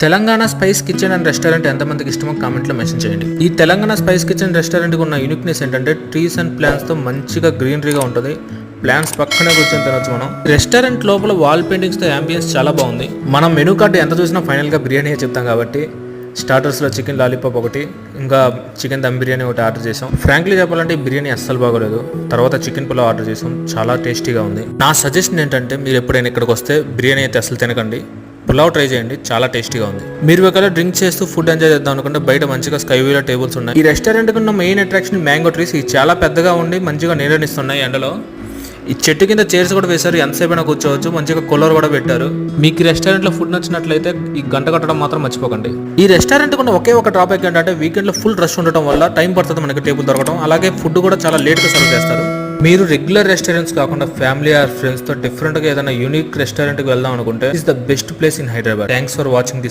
Telangana spice kitchen and restaurant ఎంతమందికి ఇష్టమో కామెంట్లో మెన్షన్ చేయండి. ఈ తెలంగాణ స్పైస్ కిచెన్ రెస్టారెంట్కి ఉన్న యూనిక్నెస్ ఏంటంటే ట్రీస్ అండ్ ప్లాంట్స్తో మంచిగా గ్రీనరీగా ఉంటుంది. ప్లాంట్స్ పక్కనే కూర్చొని తినొచ్చు మనం. రెస్టారెంట్ లోపల వాల్ పెయింటింగ్స్తో యాంబియన్స్ చాలా బాగుంది. మనం మెనూ కార్డు ఎంత చూసినా ఫైనల్గా బిర్యానీ చెప్తాం కాబట్టి స్టార్టర్స్లో చికెన్ లాలీపాప్ ఒకటి, ఇంకా చికెన్ దమ్ బిర్యానీ ఒకటి ఆర్డర్ చేసాం. ఫ్రాంక్లీ చెప్పాలంటే ఈ బిర్యానీ అస్సలు బాగోలేదు. తర్వాత చికెన్ పులావ్ ఆర్డర్ చేసాం, చాలా టేస్టీగా ఉంది. నా సజెషన్ ఏంటంటే మీరు ఎప్పుడైనా ఇక్కడికి వస్తే బిర్యానీ అయితే అసలు తినకండి, పులావ్ ట్రై చేయండి, చాలా టేస్టీగా ఉంది. మీరు ఒకవేళ డ్రింక్ చేస్తూ ఫుడ్ ఎంజాయ్ చేద్దాం అనుకుంటే బయట మంచిగా స్కైవేలో టేబుల్స్ ఉన్నాయి. ఈ రెస్టారెంట్ ఉన్న మెయిన్ అట్రాక్షన్ మ్యాంగో ట్రీస్. ఇవి చాలా పెద్దగా ఉండి మంచిగా నీడనిస్తున్నాయి ఎండలో. ఈ చెట్టు కింద చైర్స్ కూడా వేశారు, ఎంతసేపు అయినా కూర్చోవచ్చు. మంచిగా కూలర్ కూడా పెట్టారు. మీకు ఈ రెస్టారెంట్లో ఫుడ్ నచ్చినట్లయితే ఈ గంట కట్టడం మాత్రం మర్చిపోకండి. ఈ రెస్టారెంట్ ఉన్న ఒకే ఒక డ్రాబ్యాక్ ఏంటంటే వీకెండ్లో ఫుల్ రష్ ఉండటం వల్ల టైం పడుతుంది మనకి టేబుల్ దొరకడం. అలాగే ఫుడ్ కూడా చాలా లేట్గా సర్వ్ చేస్తారు. మీరు రెగ్యులర్ రెస్టారెంట్స్ కాకుండా ఫ్యామిలీ ఆర్ ఫ్రెండ్స్తో డిఫరెంట్గా ఏదైనా యూనిక్ రెస్టారెంట్కి వెళ్దాం అనుకుంటే is the best place in Hyderabad. Thanks for watching this.